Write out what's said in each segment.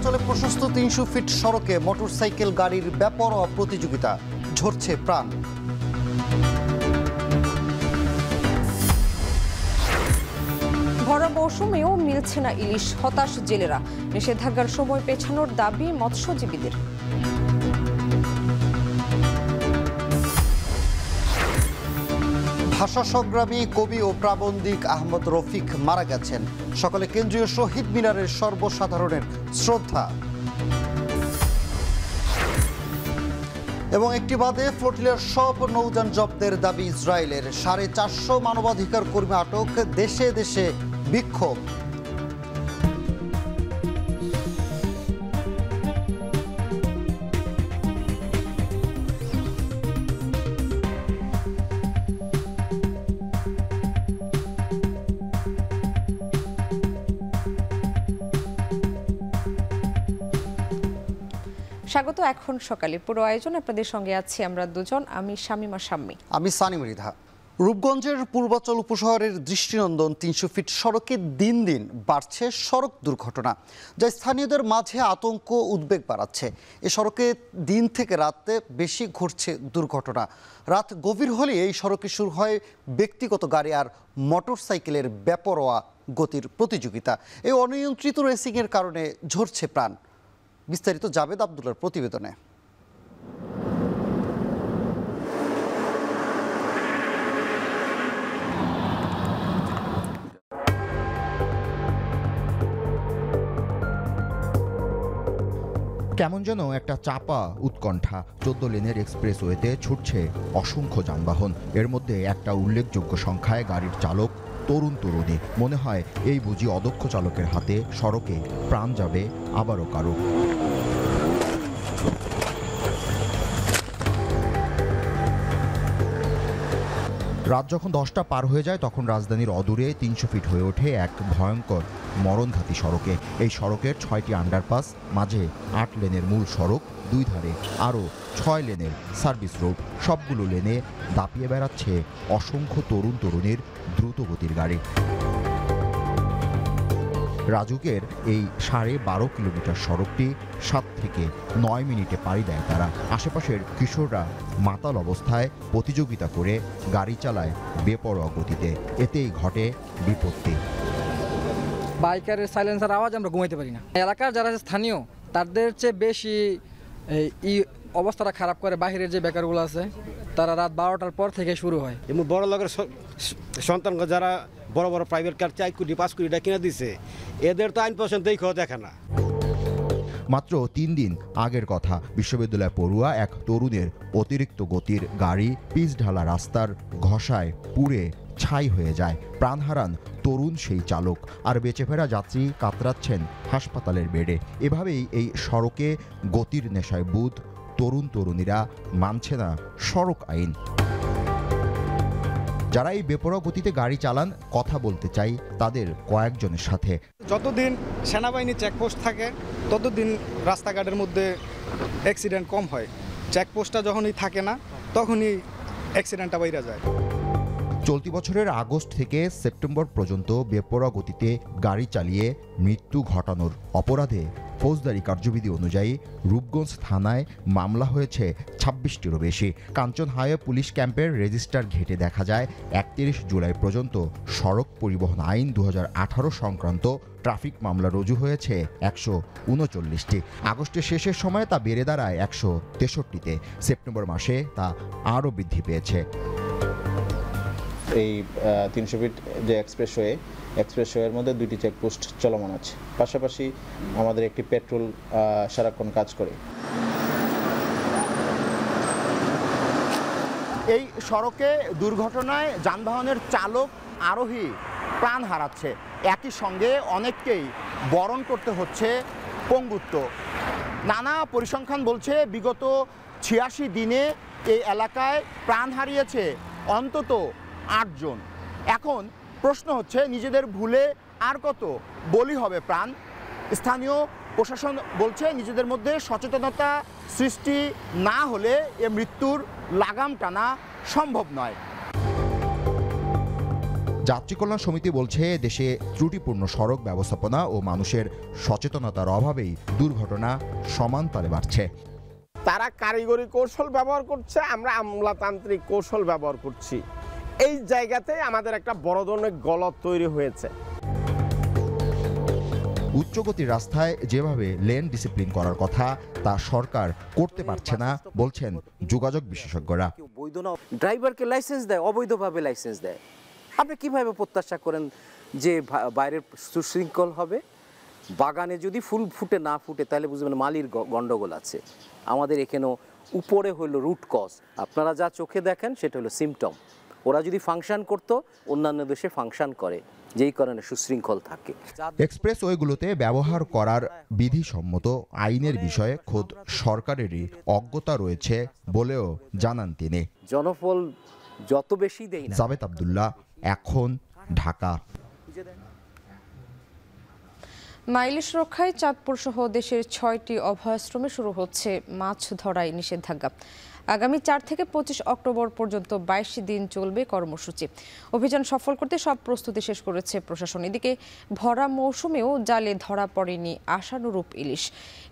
চলাচলে প্রশস্ত ৩০০ ফিট সড়কে মোটরসাইকেল গাড়ির বেপরোয়া প্রতিযোগিতা, ঝরছে প্রাণ। ভরা মৌসুমেও মিলছে না ইলিশ, হতাশ জেলেরা। নিষেধাজ্ঞার সময় পেছানোর দাবি মৎস্যজীবীদের। ভাষা সংগ্রামী কবি ও প্রাবন্ধিক আহমদ রফিক মারা গেছেন। সকালে কেন্দ্রীয় শহীদ মিনারের সর্বসাধারণের শ্রদ্ধা। এবং একটি বাদে ফ্লোটিলার সব নৌযান জব্দের দাবি ইসরায়েলের। 450 মানবাধিকার কর্মী আটক, দেশে দেশে বিক্ষোভ। স্বাগত। এখন সকালে পুরো আয়োজন আপনাদের সঙ্গে আছি আমরা দুজন, আমি শামিমা শাম্মী, আমি সানি মৃধা। রূপগঞ্জের পূর্বাচল উপশহরের দৃষ্টিনন্দন ৩০০ ফিট সড়কে দিন দিন বাড়ছে সড়ক দুর্ঘটনা, যা স্থানীয়দের মাঝে আতঙ্ক উদ্বেগ বাড়াচ্ছে। এ সড়কে দিন থেকে রাতে বেশি ঘটছে দুর্ঘটনা। রাত গভীর হলে এই সড়কে শুরু হয় ব্যক্তিগত গাড়ি আর মোটরসাইকেলের বেপরোয়া গতির প্রতিযোগিতা। এই অনিয়ন্ত্রিত রেসিংয়ের কারণে ঝরছে প্রাণ। বিস্তারিত জাবেদ আবদুল্লার প্রতিবেদনে। কেমন যেন একটা চাপা উৎকণ্ঠা। 14 লেনের এক্সপ্রেসওয়েতে ছুটছে অসংখ্য যানবাহন। এর মধ্যে একটা উল্লেখযোগ্য সংখ্যায় গাড়ির চালক তরুণ তরুণী। মনে হয় এই বুঝি অদক্ষ চালকের হাতে সড়কে প্রাণ যাবে আবারও কারো। রাত যখন 10টা পার হয়ে যায় তখন রাজধানীর অদূরে 300 ফিট হয়ে ওঠে এক ভয়ঙ্কর মরণঘাতী সড়কে। এই সড়কের 6টি আন্ডারপাস, মাঝে 8 লেনের মূল সড়ক, 2 ধারে আরও 6 লেনের সার্ভিস রোড। সবগুলো লেনে দাপিয়ে বেড়াচ্ছে অসংখ্য তরুণ তরুণীর দ্রুতগতির গাড়ি। রাজুকের এই 12.5 কিলোমিটার সড়কটি 7 থেকে 9 মিনিটে পাড়ি দেয় তারা। আশেপাশের কিশোররা মাতাল অবস্থায় প্রতিযোগিতা করে গাড়ি চালায় বেপরোয়া গতিতে। এতেই ঘটে বিপত্তি। বাইকারের সাইলেন্সার আওয়াজ আমরা ঘুমাইতে পারি না। এলাকার যারা স্থানীয় তাদের চেয়ে বেশি এই অবস্থাটা খারাপ করে বাহিরের যে বেকারগুলো আছে, তারা রাত 12টার পর থেকে শুরু হয়। এবং বড় লোকের সন্তান যারা বড় বড় প্রাইভেট কার 4 কোটি 5 কোটিটা কিনে দিছে, এদের তো আইন পছন্দ দেখে না। মাত্র 3 দিন আগের কথা, বিশ্ববিদ্যালয় পড়ুয়া এক তরুণের অতিরিক্ত গতির গাড়ি পিচ ঢালা রাস্তার ঘষায় পুড়ে ছাই হয়ে যায়। প্রাণ হারান তরুণ সেই চালক, আর বেঁচে ফেরা যাত্রী কাতরাচ্ছেন হাসপাতালের বেডে। এভাবেই এই সড়কে গতির নেশায় বুঁদ তরুণ তরুণীরা মানছে না সড়ক আইন। যারা এই বেপরোয়া গতিতে গাড়ি চালান, কথা বলতে চাই তাদের কয়েকজনের সাথে। যতদিন সেনাবাহিনী চেকপোস্ট থাকে ততদিন রাস্তাঘাটের মধ্যে অ্যাক্সিডেন্ট কম হয়। চেকপোস্টটা যখনই থাকে না তখনই অ্যাক্সিডেন্টটা বাইরে যায়। চলতি বছরের আগস্ট থেকে সেপ্টেম্বর পর্যন্ত বেপরোয়া গতিতে গাড়ি চালিয়ে মৃত্যু ঘটানোর অপরাধে ফৌজদারি কার্যবিধি অনুযায়ী রূপগঞ্জ থানায় মামলা হয়েছে 26টিরও বেশি। কাঞ্চন হাইওয়ে পুলিশ ক্যাম্পের রেজিস্টার ঘেঁটে দেখা যায় 31 জুলাই পর্যন্ত সড়ক পরিবহন আইন 2018 সংক্রান্ত ট্রাফিক মামলা রুজু হয়েছে 139টি। আগস্টের শেষের সময় তা বেড়ে দাঁড়ায় 163তে। সেপ্টেম্বর মাসে তা আরও বৃদ্ধি পেয়েছে। এই 300 ফিট যে এক্সপ্রেসওয়ের মধ্যে 2টি চেকপোস্ট চলমান আছে। পাশাপাশি আমাদের একটি পেট্রোল সারাক্ষণ কাজ করে। এই সড়কে দুর্ঘটনায় যানবাহনের চালক আরোহী প্রাণ হারাচ্ছে। একই সঙ্গে অনেককেই বরণ করতে হচ্ছে পঙ্গুত্ব। নানা পরিসংখ্যান বলছে বিগত 86 দিনে এই এলাকায় প্রাণ হারিয়েছে অন্তত 8 জন। এখন প্রশ্ন হচ্ছে, নিজেদের ভুলে আর কত বলি হবে প্রাণ? স্থানীয় প্রশাসন বলছে নিজেদের মধ্যে সচেতনতা সৃষ্টি না হলে এ মৃত্যুর লাগাম টানা সম্ভব নয়। যাত্রী কল্যাণ সমিতি বলছে দেশে ত্রুটিপূর্ণ সড়ক ব্যবস্থাপনা ও মানুষের সচেতনতার অভাবেই দুর্ঘটনা সমান তালে বাড়ছে। তারা কারিগরি কৌশল ব্যবহার করছে, আমরা আমলাতান্ত্রিক কৌশল ব্যবহার করছি। এই জায়গাতে আমাদের একটা বড় ধরনের গলদ তৈরি হয়েছে। উচ্চগতির রাস্তায় যেভাবে লেন ডিসিপ্লিন করার কথা তা সরকার করতে পারছে না বলছেন যোগাযোগ বিশেষজ্ঞরা। বৈধ না, ড্রাইভারকে লাইসেন্স দেয়, অবৈধভাবে লাইসেন্স দেয়। আপনি কিভাবে প্রত্যাশা করেন যে বাইরের সুশৃঙ্খল হবে? বাগানে যদি ফুল ফুটে না ফুটে তাহলে বুঝবেন মালির গন্ডগোল আছে। আমাদের এখানেও উপরে হলো রুট কজ, আপনারা যা চোখে দেখেন সেটা হলো সিমটম। ওরা যদি ফাংশন করতো, অন্যান্য দেশে ফাংশন করে, যেই কারণে সুশৃঙ্খল থাকে। এক্সপ্রেসওয়েগুলোতে ব্যবহার করার বিধিসম্মত আইনের বিষয়ে খোদ সরকারেরই অজ্ঞতা রয়েছে বলেও জানান তিনি। জনফল যত বেশি দেয় না। জাবেদ আব্দুল্লাহ, এখন, ঢাকা। ইলিশ রক্ষায় চাঁদপুর সহ দেশের 6টি অভয়াশ্রমে শুরু হচ্ছে মাছ ধরায় নিষেধাজ্ঞা। আগামী 4 থেকে 25 অক্টোবর পর্যন্ত 22 দিন চলবে কর্মসূচি। অভিযান সফল করতে সব প্রস্তুতি শেষ করেছে প্রশাসন। এদিকে ভরা মৌসুমেও জালে ধরা পড়েনি আশানুরূপ ইলিশ।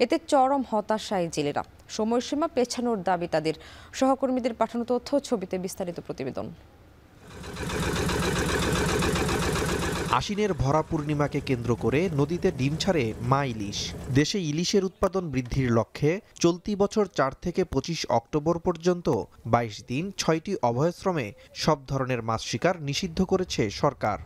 এতে চরম হতাশায় জেলেরা। সময়সীমা পেছানোর দাবি তাদের। সহকর্মীদের পাঠানো তথ্য, ছবিতে বিস্তারিত প্রতিবেদন। আশ্বিনের ভরা পূর্ণিমাকে কেন্দ্র করে নদীতে ডিম ছাড়ে মা ইলিশ। দেশে ইলিশের উৎপাদন বৃদ্ধির লক্ষ্যে চলতি বছর 4 থেকে 25 অক্টোবর পর্যন্ত 22 দিন 6টি অভয়াশ্রমে সব ধরনের মাছ শিকার নিষিদ্ধ করেছে সরকার।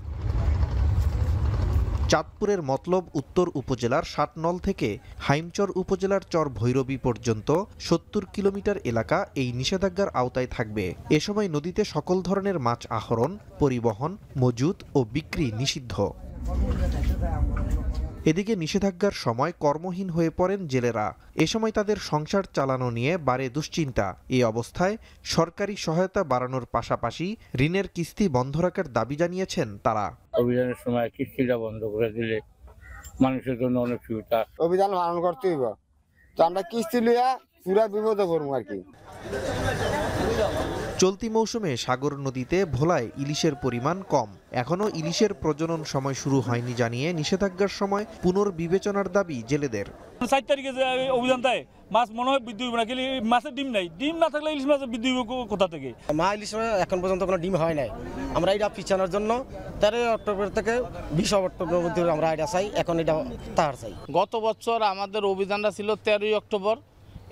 চাঁদপুরের মতলব উত্তর উপজেলার 7 নল থেকে হাইমচর উপজেলার চর ভৈরবী পর্যন্ত 70 কিলোমিটার এলাকা এই নিষেধাজ্ঞার আওতায় থাকবে। এ সময় নদীতে সকল ধরনের মাছ আহরণ, পরিবহন, মজুত ও বিক্রি নিষিদ্ধ। এদিকে নিষেধাজ্ঞার সময় কর্মহীন হয়ে পড়েন জেলেরা। এ সময় তাদের সংসার চালানো নিয়ে বাড়ে দুশ্চিন্তা। এই অবস্থায় সরকারি সহায়তা বাড়ানোর পাশাপাশি ঋণের কিস্তি বন্ধ রাখার দাবি জানিয়েছেন তারা। অভিযানের সময় কিস্তিটা বন্ধ করে দিলে মানুষের জন্য অনেক সুবিধা। অভিযান পালন করতে হইব, তো আমরা কিস্তি লইয়া পুরা বিপদে পড়বো আর কি। চলতি মৌসুমে সাগর নদীতে ভোলায় ইলিশের পরিমাণ কম। এখনও ইলিশের প্রজনন সময় শুরু হয়নি জানিয়ে নিষেধাজ্ঞার সময় পুনর্বিবেচনার দাবি জেলেদের। 4 তারিখে যে অভিযান দেয়, মাছ মনে হয় বৃদ্ধি হবে না, কিন্তু মাছের ডিম নাই। ডিম না থাকলে ইলিশ মাছের বৃদ্ধি হবে কোথা থেকে? মা ইলিশ এখন পর্যন্ত কোনো ডিম হয় নাই। আমরা এটা পিছানোর জন্য 13 অক্টোবর থেকে 20 অক্টোবরের মধ্যে আমরা এটা চাই, এখন এটা তার চাই। গত বছর আমাদের অভিযানটা ছিল 13 অক্টোবর,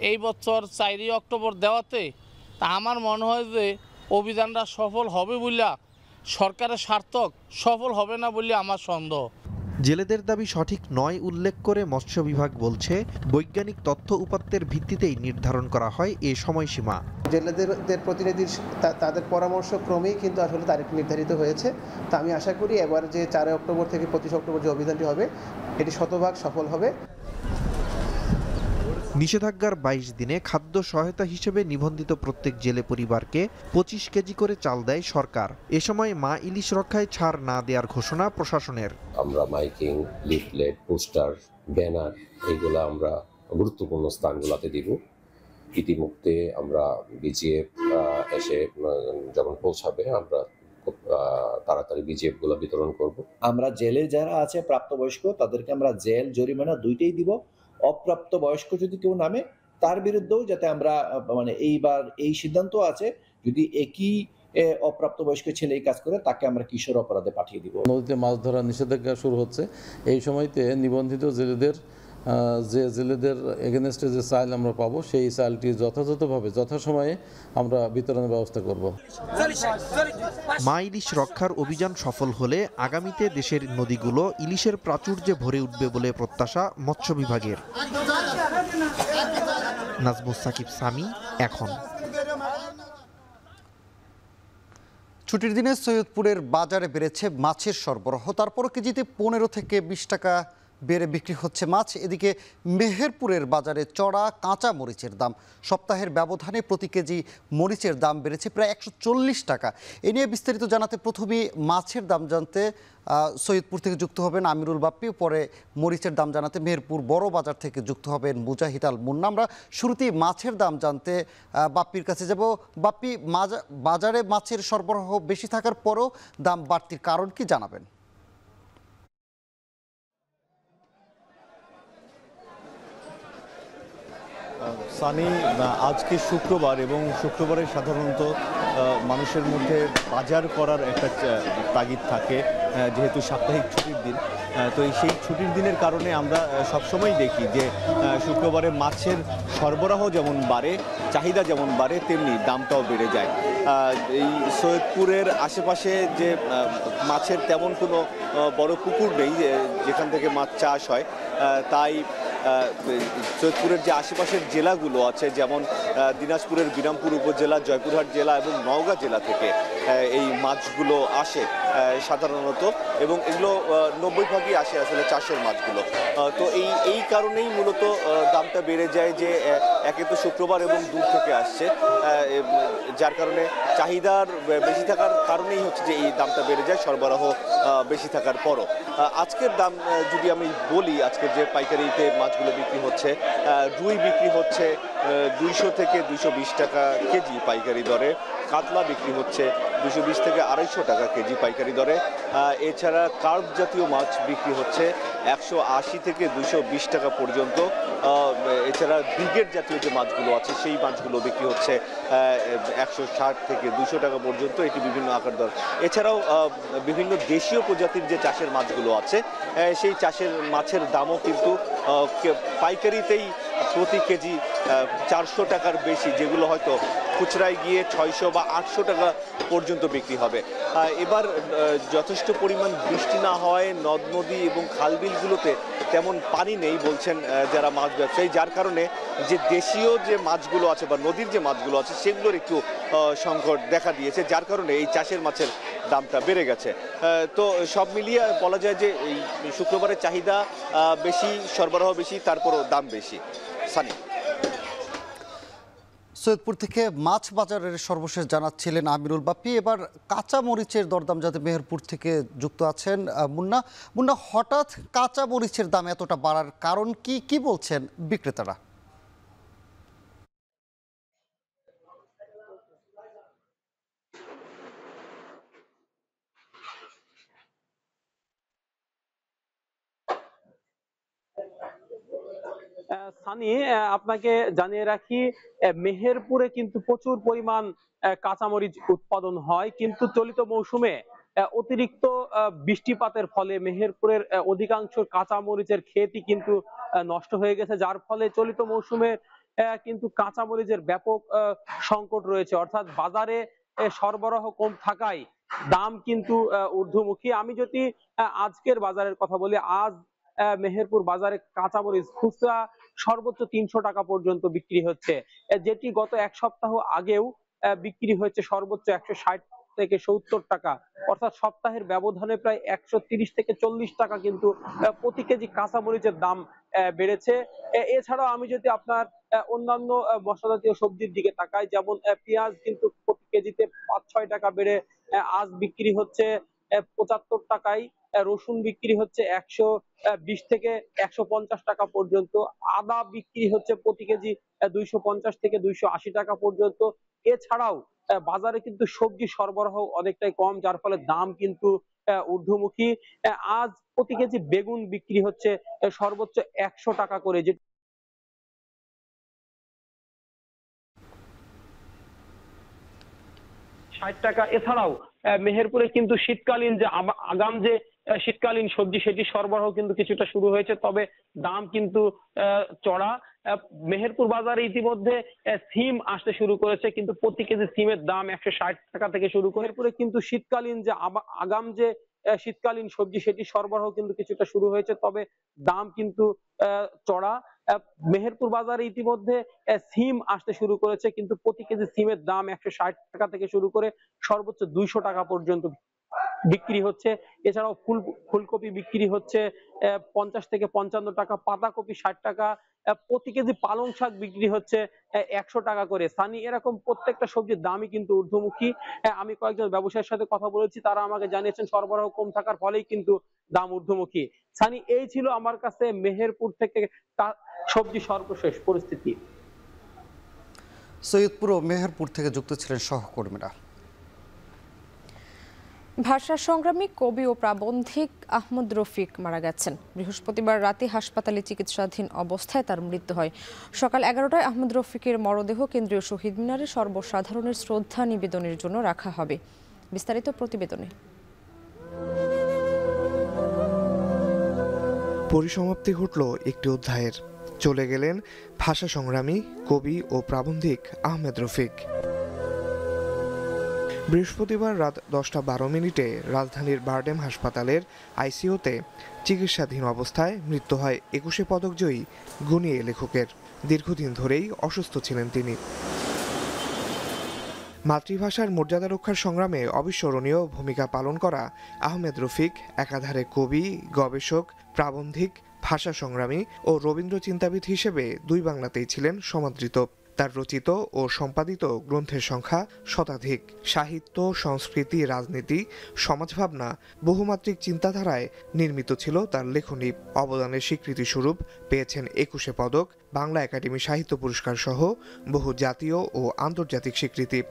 এই বছর 4 অক্টোবর দেওয়াতে তা আমার মনে হয় যে অভিযানটা সফল হবে বলে সরকারের সার্থক, সফল হবে না বলে আমার সন্দেহ। জেলেদের দাবি সঠিক নয় উল্লেখ করে মৎস্য বিভাগ বলছে, বৈজ্ঞানিক তথ্য উপাত্তের ভিত্তিতেই নির্ধারণ করা হয় এ সময়সীমা। জেলেদের প্রতিনিধির তাদের পরামর্শ ক্রমেই কিন্তু আসলে তারিখ নির্ধারিত হয়েছে। তা আমি আশা করি এবার যে 4 অক্টোবর থেকে 25 অক্টোবর যে অভিযানটি হবে, এটি শতভাগ সফল হবে। নিষেধাজ্ঞার 22 দিনে খাদ্য সহায়তা হিসেবে নিবন্ধিত প্রত্যেক জেলে পরিবারকে 25 কেজি করে চাল দেয় সরকার। এ সময় মা ইলিশ রক্ষায় ছাড় না দেওয়ার ঘোষণা প্রশাসনের। আমরা মাইকিং, লিফলেট, পোস্টার, ব্যানার এইগুলা আমরা গুরুত্বপূর্ণ স্থানগুলোতে দিব। ইতিমধ্যে আমরা বিজিএফ এসে যখন পৌঁছাবে আমরা তাড়াতাড়ি বিজিএফ গুলো বিতরণ করব। আমরা জেলে যারা আছে প্রাপ্তবয়স্ক তাদেরকে আমরা জেল জরিমানা দুইটাই দিব। অপ্রাপ্ত বয়স্ক যদি কেউ নামে তার বিরুদ্ধেও যাতে আমরা এইবার এই সিদ্ধান্ত আছে, যদি একই অপ্রাপ্ত বয়স্ক ছেলে এই কাজ করে তাকে আমরা কিশোর অপরাধে পাঠিয়ে দিব। নদীতে মাছ ধরার নিষেধাজ্ঞা শুরু হচ্ছে। এই সময়তে নিবন্ধিত জেলেদের জেলেদের এগেনস্টে যে চাল আমরা পাবো, সেই চালটি যথাযথভাবে যথাসময়ে আমরা বিতরণের ব্যবস্থা করব। মা ইলিশ রক্ষার অভিযান সফল হলে আগামীতে দেশের নদীগুলো ইলিশের প্রাচুর্যে ভরে উঠবে বলে প্রত্যাশা মৎস্য বিভাগের। নাজমুস সাকিব সামি, এখন। ছুটির দিনে সৈয়দপুরের বাজারে বেড়েছে মাছের সরবরাহ। তারপরও কেজিতে 15 থেকে 20 টাকা বেড়ে বিক্রি হচ্ছে মাছ। এদিকে মেহেরপুরের বাজারে চড়া কাঁচা মরিচের দাম। সপ্তাহের ব্যবধানে প্রতি কেজি মরিচের দাম বেড়েছে প্রায় 140 টাকা। এ নিয়ে বিস্তারিত জানাতে প্রথমেই মাছের দাম জানতে সৈয়দপুর থেকে যুক্ত হবেন আমিরুল বাপ্পি, পরে মরিচের দাম জানাতে মেহেরপুর বড় বাজার থেকে যুক্ত হবেন মুজাহিদ আল মুন্না। আমরা শুরুতেই মাছের দাম জানতে বাপ্পির কাছে যাব। বাপ্পি, বাজারে মাছের সরবরাহ বেশি থাকার পরও দাম বাড়তির কারণ কি জানাবেন? সানি, আজকে শুক্রবার এবং শুক্রবারে সাধারণত মানুষের মধ্যে বাজার করার একটা তাগিদ থাকে, যেহেতু সাপ্তাহিক ছুটির দিন। তো সেই ছুটির দিনের কারণে আমরা সবসময় দেখি যে শুক্রবারে মাছের সরবরাহ যেমন বাড়ে, চাহিদা যেমন বাড়ে, তেমনি দামটাও বেড়ে যায়। এই সৈয়দপুরের আশেপাশে যে মাছের তেমন কোনো বড় পুকুর নেই যেখান থেকে মাছ চাষ হয়, তাই সৈয়দপুরের যে আশেপাশের জেলাগুলো আছে, যেমন দিনাজপুরের বিরামপুর উপজেলা, জয়পুরহাট জেলা এবং নওগাঁ জেলা থেকে এই মাছগুলো আসে সাধারণত, এবং এগুলো 90% আসে আসলে চাষের মাছগুলো। তো এই কারণেই মূলত দামটা বেড়ে যায়, যে একে তো শুক্রবার এবং দূর থেকে আসছে, যার কারণে চাহিদার বেশি থাকার কারণেই হচ্ছে যে এই দামটা বেড়ে যায় সরবরাহ বেশি থাকার পরও। আজকের দাম যদি আমি বলি, আজকের যে পাইকারিতে মাছগুলো বিক্রি হচ্ছে, রুই বিক্রি হচ্ছে 200 থেকে 220 টাকা কেজি পাইকারি দরে, কাতলা বিক্রি হচ্ছে 220 থেকে 250 টাকা কেজি পাইকারি দরে। এছাড়া কার্প জাতীয় মাছ বিক্রি হচ্ছে 180 থেকে 220 টাকা পর্যন্ত। এছাড়া ব্রিগেড জাতীয় যে মাছগুলো আছে সেই মাছগুলো বিক্রি হচ্ছে 160 থেকে 200 টাকা পর্যন্ত, এটি বিভিন্ন আকার দর। এছাড়াও বিভিন্ন দেশীয় প্রজাতির যে চাষের মাছগুলো আছে, সেই চাষের মাছের দামও কিন্তু পাইকারিতেই প্রতি কেজি 400 টাকার বেশি, যেগুলো হয়তো খুচরায় গিয়ে 600 বা 800 টাকা পর্যন্ত বিক্রি হবে। এবার যথেষ্ট পরিমাণ বৃষ্টি না হওয়ায় নদ নদী এবং খালবিলগুলোতে তেমন পানি নেই বলছেন যারা মাছ ব্যবসায়ী, যার কারণে যে দেশীয় যে মাছগুলো আছে বা নদীর যে মাছগুলো আছে সেগুলোর একটু সংকট দেখা দিয়েছে, যার কারণে এই চাষের মাছের দামটা বেড়ে গেছে। তো সব মিলিয়ে বলা যায় যে এই শুক্রবারের চাহিদা বেশি, সরবরাহ বেশি, তারপরও দাম বেশি। সানি, সৈয়দপুর থেকে মাছ বাজারের সর্বশেষ জানাচ্ছিলেন আমিরুল বাপ্পি। এবার কাঁচা মরিচের দরদাম যাতে মেহেরপুর থেকে যুক্ত আছেন মুন্না, হঠাৎ কাঁচা মরিচের দাম এতটা বাড়ার কারণ কি বলছেন বিক্রেতারা? সানি, আপনাকে জানিয়ে রাখি, মেহেরপুরে কিন্তু প্রচুর পরিমাণ কাঁচামরিচ উৎপাদন হয়, কিন্তু চলিত মৌসুমে অতিরিক্ত বৃষ্টিপাতের ফলে মেহেরপুরের অধিকাংশ কাঁচামরিচের ক্ষেতই কিন্তু নষ্ট হয়ে গেছে, যার ফলে চলিত মৌসুমে কিন্তু কাঁচামরিচের ব্যাপক সংকট রয়েছে। অর্থাৎ বাজারে সরবরাহ কম থাকায় দাম কিন্তু ঊর্ধ্বমুখী। আমি যদি আজকের বাজারের কথা বলি, আজ মেহেরপুর বাজারে কাঁচামরিচ খুচরা সর্বোচ্চ 300 টাকা পর্যন্ত বিক্রি হচ্ছে, যেটি গত এক সপ্তাহ আগেও বিক্রি হয়েছে সর্বোচ্চ 160 থেকে 70 টাকা। অর্থাৎ সপ্তাহের ব্যবধানে প্রায় 130 থেকে 40 টাকা কিন্তু প্রতি কেজি কাঁচামরিচের দাম বেড়েছে। এছাড়াও আমি যদি আপনার অন্যান্য মশলা জাতীয় সবজির দিকে তাকাই, যেমন পেঁয়াজ কিন্তু প্রতি কেজিতে 5-6 টাকা বেড়ে আজ বিক্রি হচ্ছে 75 টাকায়, রসুন বিক্রি হচ্ছে 120 থেকে 150 টাকা পর্যন্ত, আদা বিক্রি হচ্ছে প্রতি কেজি 250 থেকে 280 টাকা পর্যন্ত। এছাড়াও বাজারে কিন্তু সবজি সরবরাহ অনেকটাই কম, যার ফলে দাম কিন্তু ঊর্ধ্বমুখী। আজ প্রতি কেজি বেগুন বিক্রি হচ্ছে সর্বোচ্চ 100 টাকা করে, যে 60 টাকা। এছাড়াও মেহেরপুরে কিন্তু শীতকালীন যে আগাম যে শীতকালীন সবজি সেটি সরবরাহ কিন্তু কিছুটা শুরু হয়েছে, তবে দাম কিন্তু চড়া। মেহেরপুর বাজারে ইতিমধ্যে সিম আসতে শুরু করেছে, কিন্তু প্রতি কেজি সিমের দাম 160 টাকা থেকে শুরু করে। মেহেরপুরে কিন্তু শীতকালীন যে আগাম যে শীতকালীন সবজি সেটি সরবরাহ কিন্তু কিছুটা শুরু হয়েছে, তবে দাম কিন্তু চড়া। মেহেরপুর বাজারে ইতিমধ্যে সিম আসতে শুরু করেছে, কিন্তু প্রতি কেজি সিমের দাম 160 টাকা থেকে শুরু করে সর্বোচ্চ 200 টাকা পর্যন্ত। বিক্রি হচ্ছে। এছাড়াও ফুলকপি বিক্রি হচ্ছে 50 থেকে 55 টাকা, পাতাকপি 60 টাকা, প্রতি কেজি পালং শাক বিক্রি হচ্ছে 100 টাকা করে। সানি এরকম প্রত্যেকটা সবজির দামই কিন্তু ঊর্ধ্বমুখী। আমি কয়েকজন ব্যবসায়ীর সাথে কথা বলেছি, তারা আমাকে জানিয়েছেন সরবরাহ কম থাকার ফলেই কিন্তু দাম ঊর্ধ্বমুখী। সানি, এই ছিল আমার কাছে মেহেরপুর থেকে সবজি সর্বশেষ পরিস্থিতি। সৈয়দপুর ও মেহেরপুর থেকে যুক্ত ছিলেন সহকর্মীরা। ভাষা সংগ্রামী কবি ও প্রাবন্ধিক আহমদ রফিক মারা গেছেন। বৃহস্পতিবার রাতে হাসপাতালে চিকিৎসাধীন অবস্থায় তার মৃত্যু হয়। সকাল 11টায় আহমদ রফিকের মরদেহ কেন্দ্রীয় শহীদ মিনারে সর্বসাধারণের শ্রদ্ধা নিবেদনের জন্য রাখা হবে। বিস্তারিত প্রতিবেদনে। পরিসমাপ্তি ঘটল একটি অধ্যায়ের। চলে গেলেন ভাষা সংগ্রামী কবি ও প্রাবন্ধিক আহমেদ রফিক। বৃহস্পতিবার রাত 10:12 রাজধানীর বারডেম হাসপাতালের আইসিইউতে চিকিৎসাধীন অবস্থায় মৃত্যু হয় 21 পদকজয়ী গুণী লেখকের। দীর্ঘদিন ধরেই অসুস্থ ছিলেন তিনি। মাতৃভাষার মর্যাদা রক্ষার সংগ্রামে অবিস্মরণীয় ভূমিকা পালন করা আহমেদ রফিক একাধারে কবি, গবেষক, প্রাবন্ধিক, ভাষা সংগ্রামী ও রবীন্দ্র চিন্তাবিদ হিসেবে দুই বাংলাতেই ছিলেন সমাদৃত। তার রচিত ও সম্পাদিত গ্রন্থের সংখ্যা শতাধিক। সাহিত্য, সংস্কৃতি, রাজনীতি, সমাজভাবনা, বহুমাত্রিক চিন্তাধারায় নির্মিত ছিল তার লেখনী। অবদানের স্বীকৃতিস্বরূপ পেয়েছেন 21 পদক, বাংলা একাডেমি সাহিত্য পুরস্কার সহ বহু জাতীয় ও আন্তর্জাতিক স্বীকৃতি।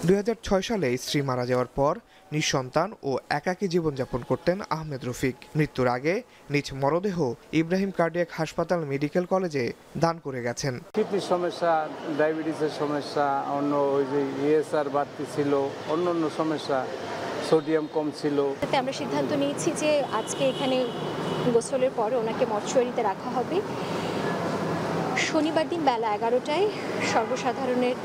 2006 সালে স্ত্রী মারা যাওয়ার পর নিঃসন্তান ও একাকী জীবনযাপন করতেন আহমেদ রফিক। মৃত্যুর আগে নিজ মরদেহ ইব্রাহিম কার্ডিয়াক হাসপাতাল মেডিকেল কলেজে দান করে গেছেন। কিডনির সমস্যা, ডায়াবেটিসের সমস্যা, অন্য ওই যে ইএসআর বাড়তি ছিল, অন্য সমস্যা, সোডিয়াম কম ছিল। আমরা সিদ্ধান্ত নিয়েছি যে আজকে এখানে গোসলের পরে ওনাকে মর্চুয়ারিতে রাখা হবে। শনিবার দিন বেলা 11টায় সর্বসাধারণের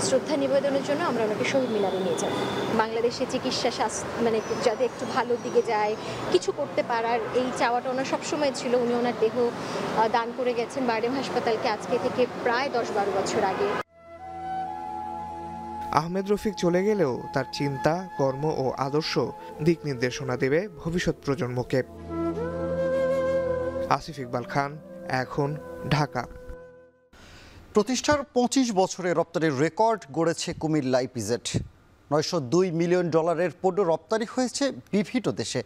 শ্রদ্ধা নিবেদনের জন্য আমরা ওনাকে শহীদ মিনারে নিয়ে যাব। বাংলাদেশে চিকিৎসা মানে যাতে একটু ভালো দিকে যায়, কিছু করতে পারার এই চাওয়াটা ওনার সবসময় ছিল। উনি ওনার দেহ দান করে গেছেন বারডেম হাসপাতালকে আজকে থেকে প্রায় 10-12 বছর আগে। আহমেদ রফিক চলে গেলেও তার চিন্তা, কর্ম ও আদর্শ দিক নির্দেশনা দেবে ভবিষ্যৎ প্রজন্মকে। আসিফ ইকবাল খান, এখন, ঢাকা। প্রতিষ্ঠার 25 বছরে রপ্তানির রেকর্ড গড়েছে কুমিল্লা ইপিজেড। $902 মিলিয়ন পণ্য রপ্তানি হয়েছে বিভিন্ন দেশে।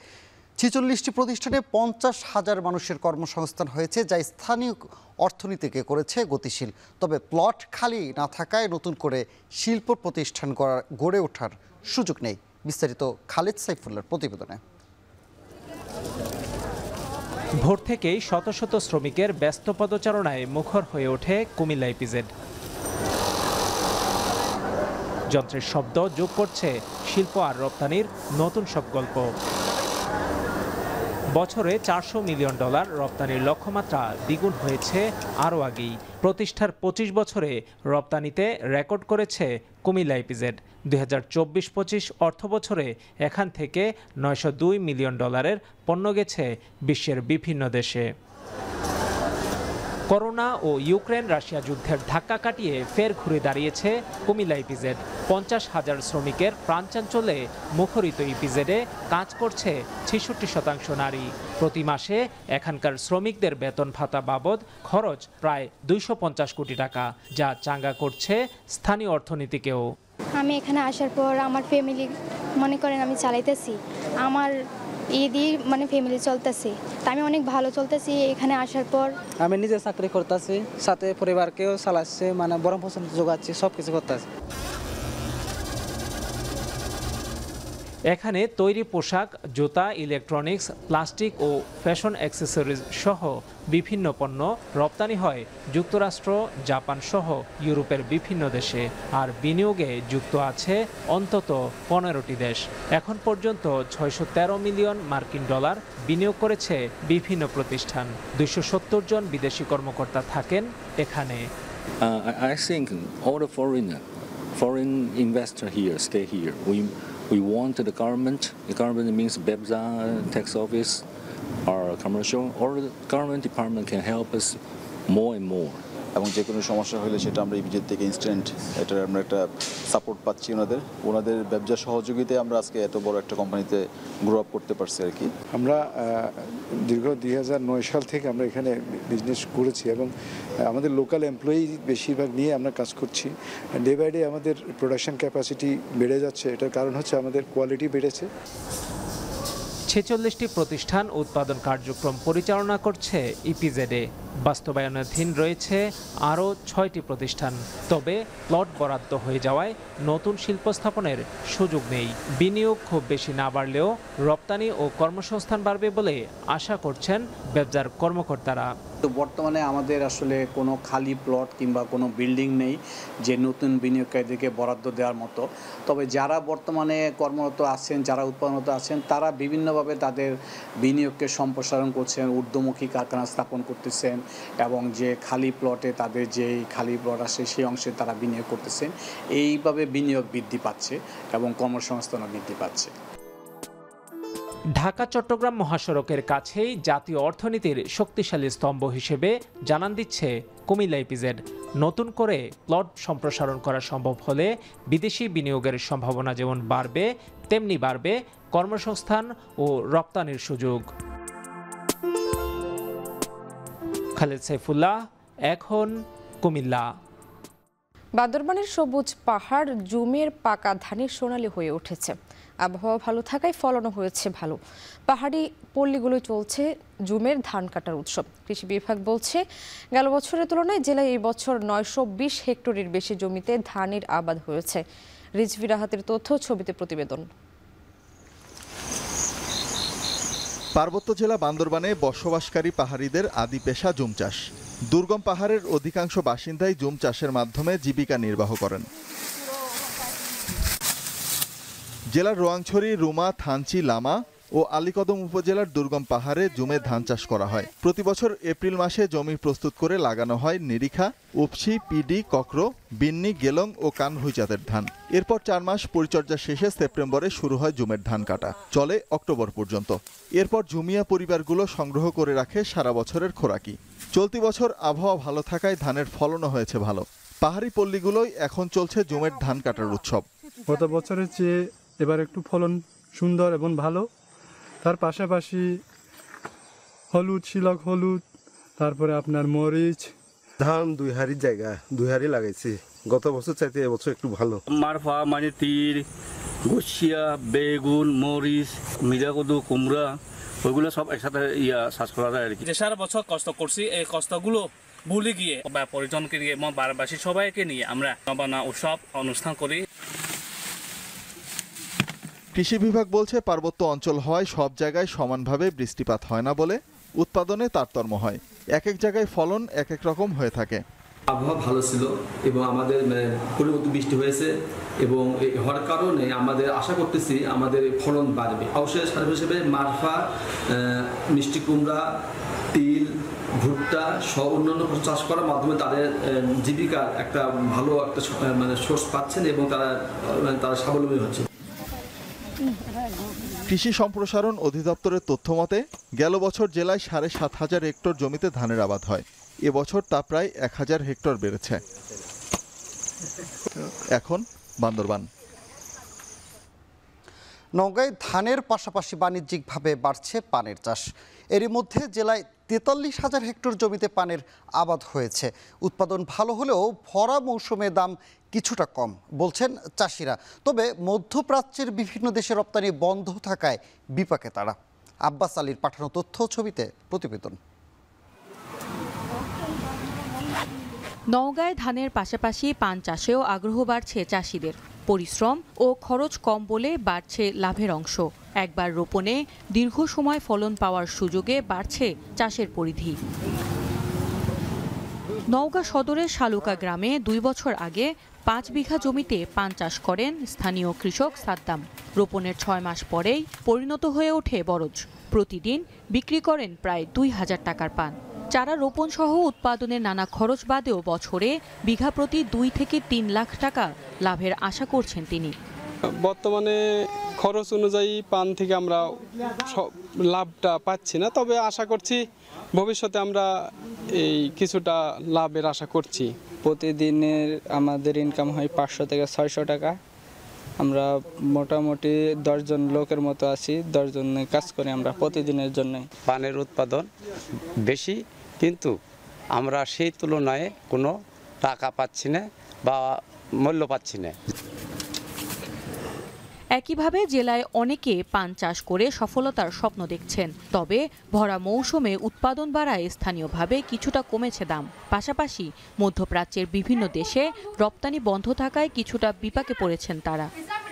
46টি প্রতিষ্ঠানে 50,000 মানুষের কর্মসংস্থান হয়েছে, যা স্থানীয় অর্থনীতিকে করেছে গতিশীল। তবে প্লট খালি না থাকায় নতুন করে শিল্প প্রতিষ্ঠান গড়ে ওঠার সুযোগ নেই। বিস্তারিত খালেদ সাইফুল্লাহর প্রতিবেদনে। ভোর থেকেই শত শত শ্রমিকের ব্যস্ত পদচারণায় মুখর হয়ে ওঠে কুমিল্লা ইপিজেড। যন্ত্রের শব্দ যোগ করছে শিল্প আর রপ্তানির নতুন সব গল্প। বছরে $400 মিলিয়ন রপ্তানির লক্ষ্যমাত্রা দ্বিগুণ হয়েছে আরও আগেই। প্রতিষ্ঠার 25 বছরে রপ্তানিতে রেকর্ড করেছে কুমিল্লা ইপিজেড। 2024-25 অর্থ বছরে এখান থেকে $902 মিলিয়ন পণ্য গেছে বিশ্বের বিভিন্ন দেশে। করোনা ও ইউক্রেন রাশিয়া যুদ্ধের ধাক্কা কাটিয়ে ফের ঘুরে দাঁড়িয়েছে কুমিল্লা ইপিজেড। 50,000 শ্রমিকের প্রাণচাঞ্চল্যে মুখরিত ইপিজেডে কাজ করছে 66% নারী। প্রতি মাসে এখানকার শ্রমিকদের বেতন ভাতা বাবদ খরচ প্রায় 250 কোটি টাকা, যা চাঙ্গা করছে স্থানীয় অর্থনীতিকেও। আমি এখানে আসার পর আমার ফ্যামিলি মনে করেন আমি চালাইতেছি, আমার দিয়ে মানে ফ্যামিলি চলতেছে, তা আমি অনেক ভালো চলতেছি এখানে আসার পর। আমি নিজে চাকরি করতেছি, সাথে পরিবারকেও চালাচ্ছি, মানে বরং পছন্দ যোগাচ্ছি, সব কিছু করতেছি। এখানে তৈরি পোশাক, জুতা, ইলেকট্রনিক্স, প্লাস্টিক ও ফ্যাশন অ্যাক্সেসরিজ সহ বিভিন্ন পণ্য রপ্তানি হয় যুক্তরাষ্ট্র, জাপান সহ ইউরোপের বিভিন্ন দেশে। আর বিনিয়োগে যুক্ত আছে অন্তত 15টি দেশ। এখন পর্যন্ত $613 মিলিয়ন বিনিয়োগ করেছে বিভিন্ন প্রতিষ্ঠান। 270 জন বিদেশি কর্মকর্তা থাকেন এখানে। I think all the foreign investor here stay here. We want the government means BEPSA, tax office, or commercial, or the government department can help us more and more এবং যে কোনো সমস্যা হলে সেটা আমরা ইপিজেড থেকে ইনস্ট্যান্ট এটা আমরা একটা সাপোর্ট পাচ্ছি ওনাদের ব্যবসা সহযোগিতায় আমরা আজকে এত বড় একটা কোম্পানিতে গ্রো আপ করতে পারছি আর কি। আমরা দীর্ঘ 2009 সাল থেকে আমরা এখানে বিজনেস করেছি এবং আমাদের লোকাল এমপ্লয়ি বেশিরভাগ নিয়ে আমরা কাজ করছি। ডে বাই ডে আমাদের প্রোডাকশন ক্যাপাসিটি বেড়ে যাচ্ছে, এটার কারণ হচ্ছে আমাদের কোয়ালিটি বেড়েছে। 46টি প্রতিষ্ঠান উৎপাদন কার্যক্রম পরিচালনা করছে ইপিজেডে। বাস্তবায়নাধীন রয়েছে আরও 6টি প্রতিষ্ঠান। তবে প্লট বরাদ্দ হয়ে যাওয়ায় নতুন শিল্প স্থাপনের সুযোগ নেই। বিনিয়োগ খুব বেশি না বাড়লেও রপ্তানি ও কর্মসংস্থান বাড়বে বলে আশা করছেন ব্যবসার কর্মকর্তারা। তো বর্তমানে আমাদের আসলে কোনো খালি প্লট কিংবা কোনো বিল্ডিং নেই যে নতুন বিনিয়োগকারীদেরকে বরাদ্দ দেওয়ার মতো। তবে যারা বর্তমানে কর্মরত আছেন, যারা উৎপাদনরত আছেন, তারা বিভিন্নভাবে তাদের বিনিয়োগকে সম্প্রসারণ করছেন, ঊর্ধ্বমুখী কারখানা স্থাপন করতেছেন এবং যে খালি প্লটে তাদের যেই খালি প্লট আসে সেই অংশে তারা বিনিয়োগ করতেছেন। এইভাবে বিনিয়োগ বৃদ্ধি পাচ্ছে এবং কর্মসংস্থানও বৃদ্ধি পাচ্ছে। ঢাকা চট্টগ্রাম মহাসড়কের কাছেই জাতীয় অর্থনীতির শক্তিশালী স্তম্ভ হিসেবে জানান দিচ্ছে কুমিল্লা ইপিজেড। নতুন করে প্লট সম্প্রসারণ করা সম্ভব হলে বিদেশি বিনিয়োগের সম্ভাবনা যেমন বাড়বে, তেমনি বাড়বে কর্মসংস্থান ও রপ্তানির সুযোগ। খালেদ সাইফুল্লাহ, এখন কুমিল্লা। বান্দরবানের সবুজ পাহাড় জুমের পাকা ধানের সোনালি হয়ে উঠেছে। আবহাওয়া ভালো থাকায় ফলনও হয়েছে ভালো। পাহাড়ি পল্লীগুলোয় চলছে জুমের ধান কাটার উৎসব। কৃষি বিভাগ বলছে গেল বছরের তুলনায় জেলায় এই বছর 920 হেক্টরের বেশি জমিতে ধানের আবাদ হয়েছে। রিজভি রাহাতের তথ্য, ছবিতে প্রতিবেদন। পার্বত্য জেলা বান্দরবানে বসবাসকারী পাহাড়িদের আদি পেশা জুম চাষ। দুর্গম পাহাড়ের অধিকাংশ বাসিন্দাই জুম চাষের মাধ্যমে জীবিকা নির্বাহ করেন। জেলার রোয়াংছড়ি, রুমা, থানচি, লামা ও আলীকদম উপজেলার দুর্গম পাহাড়ে জুমে ধান চাষ করা হয়। প্রতি বছর এপ্রিল মাসে জমি প্রস্তুত করে লাগানো হয় নিরিখা, উপসি, পিডি, ককরো, বিন্নি, গেলং ও কানভুই জাতের ধান। এরপর 4 মাস পরিচর্যা শেষে সেপ্টেম্বরে শুরু হয় জুমের ধান কাটা, চলে অক্টোবর পর্যন্ত। এরপর জুমিয়া পরিবারগুলো সংগ্রহ করে রাখে সারা বছরের খোরাকি। চলতি বছর আবহাওয়া ভালো থাকায় ধানের ফলনও হয়েছে ভালো। পাহাড়ি পল্লীগুলোয় এখন চলছে জুমের ধান কাটার উৎসব। গত বছরের চেয়ে এবার একটু ফলন সুন্দর এবং ভালো। তার পাশাপাশি হলুদ, শিলক হলুদ, তারপরে আপনার মরিচ। ধান 2 হাড়ির জায়গা 2 হাড়ি লাগাইছি। গত বছর চাইতে এবছর একটু ভালো। মারফা, মানে তীর, গুছিয়া, বেগুন, মরিচ, মিরাকদু, কুমড়া, ওইগুলো সব একসাথে চাষ করা যায় আর কি। যে সারা বছর কষ্ট করছি, এই কষ্টগুলো ভুলে গিয়ে বা পরিজনকে নিয়ে বারবাসী সবাইকে নিয়ে আমরা নবান্ন উৎসব অনুষ্ঠান করি। কৃষি বিভাগ বলছে পার্বত্য অঞ্চল হওয়ায় সব জায়গায় সমানভাবে বৃষ্টিপাত হয় না বলে উৎপাদনে তারতম্য হয়। এক এক জায়গায় ফলন এক এক রকম হয়ে থাকে। আবহাওয়া ভালো ছিল এবং আমাদের পরিবর্তিত বৃষ্টি হয়েছে এবং হওয়ার কারণে আমাদের আশা করতেছি আমাদের ফলন বাড়বে। অবশ্যই সার হিসেবে মারফা, মিষ্টি কুমড়া, তিল, ভুট্টা সহ অন্যান্য ফসল চাষ করার মাধ্যমে তাদের জীবিকার একটা ভালো একটা সোর্স পাচ্ছেন এবং তারা স্বাবলম্বী হচ্ছে। কৃষি সম্প্রসারণ অধিদপ্তরের তথ্য মতে গেল বছর জেলায় 7,500 হেক্টর জমিতে ধানের আবাদ হয়। এবছর তা প্রায় 1000 হেক্টর বেড়েছে। এখন বান্দরবান। নওগাঁয় ধানের পাশাপাশি বাণিজ্যিকভাবে বাড়ছে পানের চাষ। এরই মধ্যে জেলায় 43,000 হেক্টর জমিতে পানের আবাদ হয়েছে। উৎপাদন ভালো হলেও ভরা মৌসুমে দাম কিছুটা কম বলছেন চাষিরা। তবে মধ্যপ্রাচ্যের বিভিন্ন দেশে রপ্তানি বন্ধ থাকায় বিপাকে তারা। আব্বাস আলীর পাঠানো তথ্য, ছবিতে প্রতিবেদন। নওগাঁয় ধানের পাশাপাশি পান চাষেও আগ্রহ বাড়ছে চাষিদের। পরিশ্রম ও খরচ কম বলে বাড়ছে লাভের অংশ। একবার রোপণে দীর্ঘ সময় ফলন পাওয়ার সুযোগে বাড়ছে চাষের পরিধি। নওগাঁ সদরের শালুকা গ্রামে 2 বছর আগে 5 বিঘা জমিতে পান চাষ করেন স্থানীয় কৃষক সাদ্দাম। রোপণের 6 মাস পরেই পরিণত হয়ে ওঠে বরজ। প্রতিদিন বিক্রি করেন প্রায় 2000 টাকার পান। চারা রোপণ সহ উৎপাদনের নানা খরচ বাদেও বছরে বিঘা প্রতি 2 থেকে 3 লাখ টাকা লাভের আশা করছেন তিনি। বর্তমানে খরচ অনুযায়ী পান থেকে আমরা লাভটা পাচ্ছি না, তবে আশা করছি ভবিষ্যতে আমরা এই কিছুটা লাভের আশা করছি। প্রতিদিনের আমাদের ইনকাম হয় 500 থেকে 600 টাকা। আমরা মোটামুটি 10 জন লোকের মতো আছি, 10 জন কাজ করি আমরা প্রতিদিনের জন্য। পানের উৎপাদন বেশি, কিন্তু আমরা সেই তুলনায় কোনো টাকা পাচ্ছি না বা মূল্য পাচ্ছি না। একইভাবে জেলায় অনেকে পান চাষ করে সফলতার স্বপ্ন দেখছেন। তবে ভরা মৌসুমে উৎপাদন বাড়ায় স্থানীয়ভাবে কিছুটা কমেছে দাম। পাশাপাশি মধ্যপ্রাচ্যের বিভিন্ন দেশে রপ্তানি বন্ধ থাকায় কিছুটা বিপাকে পড়েছেন তারা।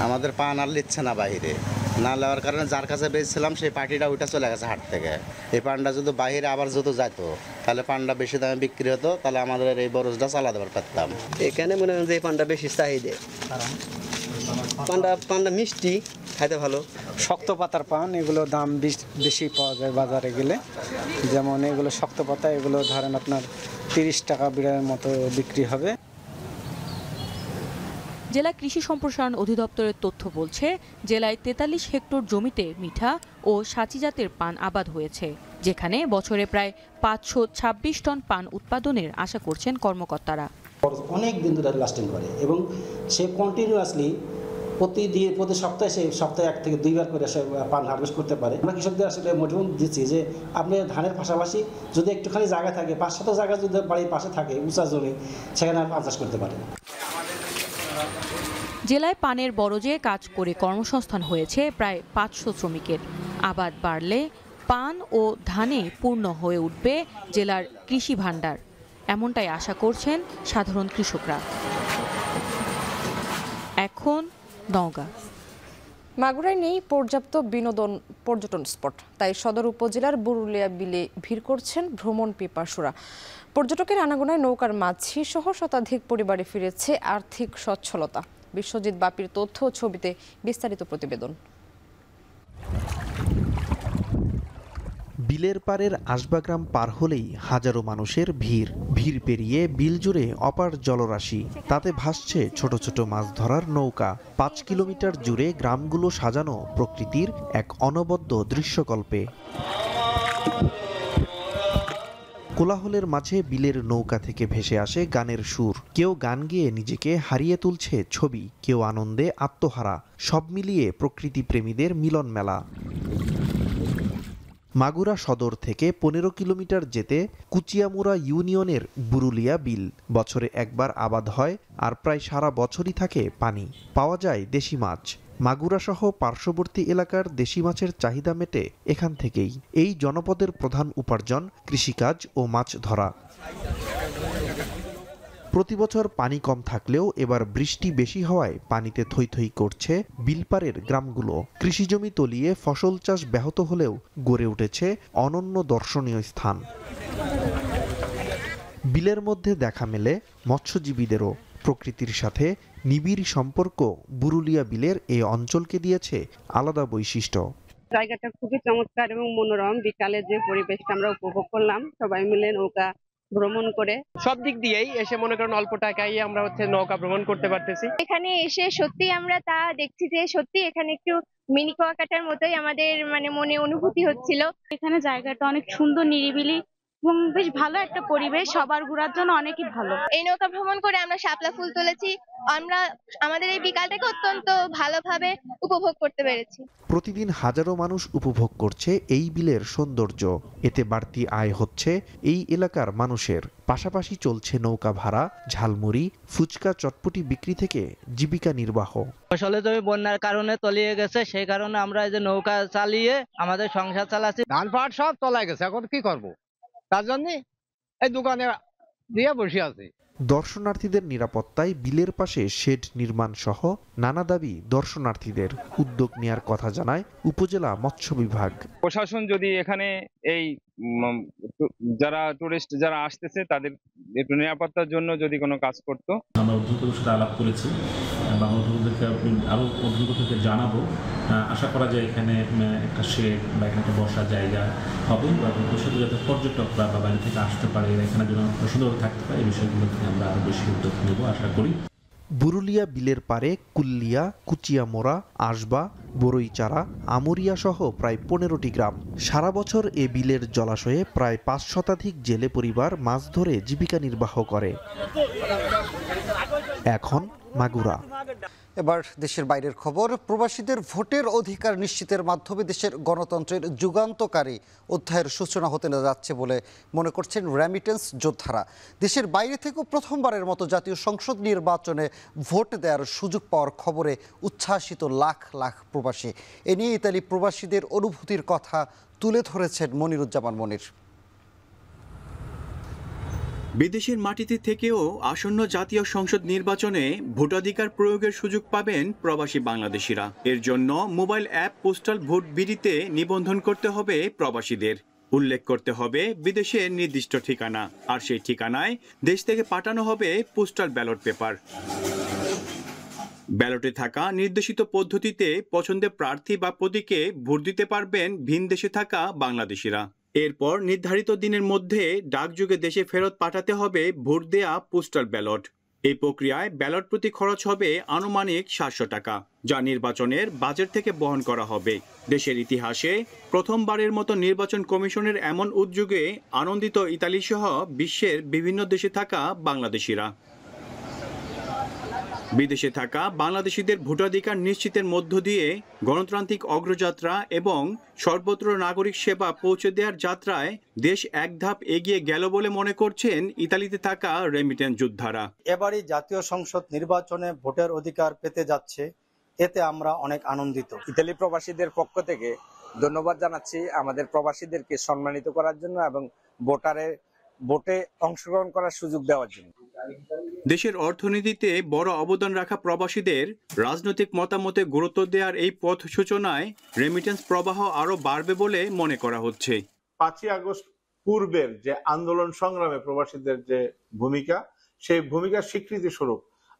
আমাদের পান আর নিচ্ছে না বাইরে, না নেওয়ার কারণে যার কাছে বেচছিলাম সেই পার্টিটা ওইটা চলে গেছে হাট থেকে। এই পানটা যদি বাইরে আবার যদি যেত তাহলে পানটা বেশি দামে বিক্রি হতো, তাহলে আমাদের এই বরজটা চালাতে পারতাম। এখানে মনে হয় যে এই পানটা বেশি চাহিদা, পানটা মিষ্টি, খাইতে ভালো। শক্ত পাতার পান এগুলো দাম বেশি পাওয়া যায় বাজারে গেলে। যেমন এগুলো শক্ত পাতা, এগুলো ধরেন আপনার 30 টাকা বিড়ালের মতো বিক্রি হবে। জেলা কৃষি সম্প্রসারণ অধিদপ্তরের তথ্য বলছে, জেলায় 43 হেক্টর জমিতে মিঠা ও সাচি জাতের পান আবাদ হয়েছে, যেখানে বছরে প্রায় 526 টন পান উৎপাদনের আশা করছেন কর্মকর্তারা। অনেক দিন ধরে লাস্টিং করে এবং সে কন্টিনিউয়াসলি প্রতি সপ্তাহে সে সপ্তাহে 1 থেকে 2 বার করে সে পান হারভেস্ট করতে পারে। আমরা কৃষকদের আসলে মোটিভেশন দিচ্ছি যে আপনি ধানের পাশাপাশি যদি একটুখানি জায়গা থাকে, 500 জায়গা যদি বাড়ির পাশে থাকে উঁচা জমি, সেখানে পান চাষ করতে পারেন। জেলায় পানের বরজে কাজ করে কর্মসংস্থান হয়েছে প্রায় 500 শ্রমিকের। আবাদ বাড়লে পান ও ধানে পূর্ণ হয়ে উঠবে জেলার কৃষি ভাণ্ডার, এমনটাই আশা করছেন সাধারণ কৃষকরা। এখন নওগাঁ। মাগুরায় নেই পর্যাপ্ত বিনোদন পর্যটন স্পট, তাই সদর উপজেলার বুরুলিয়া বিলে ভিড় করছেন ভ্রমণ পিপাসুরা। পর্যটকের আনাগোনায় নৌকার মাঝি সহ শতাধিক পরিবারে ফিরেছে আর্থিক সচ্ছলতা। বিশ্বজিৎ বাপির তথ্য ও ছবিতে বিস্তারিত প্রতিবেদন। বিলের পাড়ের আসবাগ্রাম পার হলেই হাজারো মানুষের ভিড় পেরিয়ে বিল জুড়ে অপার জলরাশি, তাতে ভাসছে ছোট ছোট মাছ ধরার নৌকা। 5 কিলোমিটার জুড়ে গ্রামগুলো সাজানো প্রকৃতির এক অনবদ্য দৃশ্যকল্পে। কোলাহলের মাঝে বিলের নৌকা থেকে ভেসে আসে গানের সুর। কেউ গান গেয়ে নিজেকে হারিয়ে তুলছে ছবি, কেউ আনন্দে আত্মহারা। সব মিলিয়ে প্রকৃতি প্রেমীদের মিলন মেলা। মাগুরা সদর থেকে 15 কিলোমিটার যেতে কুচিয়ামুড়া ইউনিয়নের বুরুলিয়া বিল। বছরে একবার আবাদ হয় আর প্রায় সারা বছরই থাকে পানি। পাওয়া যায় দেশি মাছ। মাগুরা সহ পার্শ্ববর্তী এলাকার দেশি মাছের চাহিদা মেটে এখান থেকেই। এই জনপদের প্রধান উপার্জন কৃষিকাজ ও মাছ ধরা। প্রতি বছর পানি কম থাকলেও এবার বৃষ্টি বেশি হওয়ায় পানিতে থই থই করছে বিলপাড়ের গ্রামগুলো। কৃষিজমি তলিয়ে ফসল চাষ ব্যাহত হলেও গড়ে উঠেছে অনন্য দর্শনীয় স্থান। বিলের মধ্যে দেখা মেলে মৎস্যজীবীদেরও। প্রকৃতির সাথে নিবিড় সম্পর্ক বুরুলিয়া বিলের এই অঞ্চলকে দিয়েছে আলাদা বৈশিষ্ট্য। জায়গাটা খুবই চমৎকার এবং মনোরম। বিকালে যে পরিবেশটা আমরা উপভোগ করলাম সবাই মিলে নৌকা ভ্রমণ করে, সব দিক দিয়েই এসে মনে করেন অল্প টাকায় আমরা নৌকা ভ্রমণ করতে পারতেছি। এখানে এসে সত্যি আমরা তা দেখছি যে সত্যি এখানে একটু মিনি কুয়াকাটার মতোই আমাদের মনে অনুভূতি হচ্ছিল। এখানে জায়গাটা অনেক সুন্দর, নিরিবিলি এবং বেশ ভালো একটা পরিবেশ, সবার ঘোরার জন্য অনেকই ভালো। এই নৌকা ভ্রমণ করে আমরা শাপলা ফুল তুলেছি, আমরা আমাদের এই বিকালটাকে অত্যন্ত ভালোভাবে উপভোগ করতে পেরেছি। প্রতিদিন হাজারো মানুষ উপভোগ করছে এই বিলের সৌন্দর্য। এতে বাড়তি আয় হচ্ছে এই এলাকার মানুষের। পাশাপাশি চলছে নৌকা ভাড়া, ঝালমুড়ি, ফুচকা, চটপটি বিক্রি থেকে জীবিকা নির্বাহ। ফসলে জমি বন্যার কারণে তলিয়ে গেছে, সেই কারণে আমরা এই যে নৌকা চালিয়ে আমাদের সংসার চালাচ্ছি। ধান পাট সব তলায় গেছে, এখন কি করব? তার জন্য এই দোকানে দিয়ে বসে আছি। দর্শনার্থীদের নিরাপত্তায় বিলের পাশে শেড নির্মাণ সহ নানা দাবি দর্শনার্থীদের। উদ্যোগ নেয়ার কথা জানায় উপজেলা মৎস্য বিভাগ। প্রশাসন যদি এখানে এই যারা টুরিস্ট যারা আসতেছে তাদের একটু নিরাপত্তার জন্য যদি কোনো কাজ করতো। আমরা অধ্যক্ষদের সাথে আলাপ করেছি এবং অধ্যক্ষদেরকে আরও অধ্যক্ষদেরকে জানাবো। আশা করা যায় এখানে একটা শেড বা এখানে একটা বসার জায়গা হবে বা ভবিষ্যতে যাতে পর্যটকরা বা বাইরে থেকে আসতে পারে, এখানে যেন সুন্দর থাকতে পারে, এই বিষয়গুলো থেকে আমরা আরও বেশি উদ্যোগ নেব আশা করি। বুরুলিয়া বিলের পারে কুল্লিয়া, কুচিয়ামোড়া, আশবা, বরইচারা, আমুরিয়া সহ প্রায় 15টি গ্রাম। সারা বছর এ বিলের জলাশয়ে প্রায় 5 শতাধিক জেলে পরিবার মাছ ধরে জীবিকা নির্বাহ করে। এখন মাগুরা। এবার দেশের বাইরের খবর। প্রবাসীদের ভোটের অধিকার নিশ্চিতের মাধ্যমে দেশের গণতন্ত্রের যুগান্তকারী অধ্যায়ের সূচনা হতে যাচ্ছে বলে মনে করছেন রেমিটেন্স যোদ্ধারা। দেশের বাইরে থেকেও প্রথমবারের মতো জাতীয় সংসদ নির্বাচনে ভোট দেওয়ার সুযোগ পাওয়ার খবরে উচ্ছ্বাসিত লাখ লাখ প্রবাসী। এ নিয়ে ইতালি প্রবাসীদের অনুভূতির কথা তুলে ধরেছেন মনিরুজ্জামান মনির। বিদেশের মাটিতে থেকেও আসন্ন জাতীয় সংসদ নির্বাচনে ভোটাধিকার প্রয়োগের সুযোগ পাবেন প্রবাসী বাংলাদেশিরা। এর জন্য মোবাইল অ্যাপ পোস্টাল ভোট বিডিতে নিবন্ধন করতে হবে প্রবাসীদের। উল্লেখ করতে হবে বিদেশের নির্দিষ্ট ঠিকানা, আর সেই ঠিকানায় দেশ থেকে পাঠানো হবে পোস্টাল ব্যালট পেপার। ব্যালটে থাকা নির্দেশিত পদ্ধতিতে পছন্দের প্রার্থী বা প্রতীকে ভোট দিতে পারবেন ভিন দেশে থাকা বাংলাদেশিরা। এরপর নির্ধারিত দিনের মধ্যে ডাকযোগে দেশে ফেরত পাঠাতে হবে ভোট দেয়া পোস্টাল ব্যালট। এই প্রক্রিয়ায় ব্যালট প্রতি খরচ হবে আনুমানিক 700 টাকা, যা নির্বাচনের বাজেট থেকে বহন করা হবে। দেশের ইতিহাসে প্রথমবারের মতো নির্বাচন কমিশনের এমন উদ্যোগে আনন্দিত ইতালি সহ বিশ্বের বিভিন্ন দেশে থাকা বাংলাদেশিরা। বিদেশে থাকা বাংলাদেশিদের ভোটাধিকার নিশ্চিতের মধ্য দিয়ে গণতান্ত্রিক অগ্রযাত্রা এবং সর্বত্র নাগরিক সেবা পৌঁছে দেওয়ার যাত্রায় দেশ এক ধাপ এগিয়ে গেল বলে মনে করছেন ইতালিতে থাকা রেমিটেন্স যোদ্ধারা। এবারই জাতীয় সংসদ নির্বাচনে ভোটের অধিকার পেতে যাচ্ছে, এতে আমরা অনেক আনন্দিত। ইতালি প্রবাসীদের পক্ষ থেকে ধন্যবাদ জানাচ্ছি আমাদের প্রবাসীদেরকে সম্মানিত করার জন্য এবং ভোটে অংশগ্রহণ করার সুযোগ দেওয়ার জন্য। দেশের অর্থনীতিতে বড় অবদান রাখা প্রবাসীদের রাজনৈতিক মতামতে গুরুত্ব দেওয়ার এই পথ সূচনায় রেমিটেন্স প্রবাহ আরো বাড়বে বলে মনে করা হচ্ছে। 5ই আগস্ট পূর্বের যে আন্দোলন সংগ্রামে প্রবাসীদের যে ভূমিকা, সেই ভূমিকার স্বীকৃতি স্বরূপ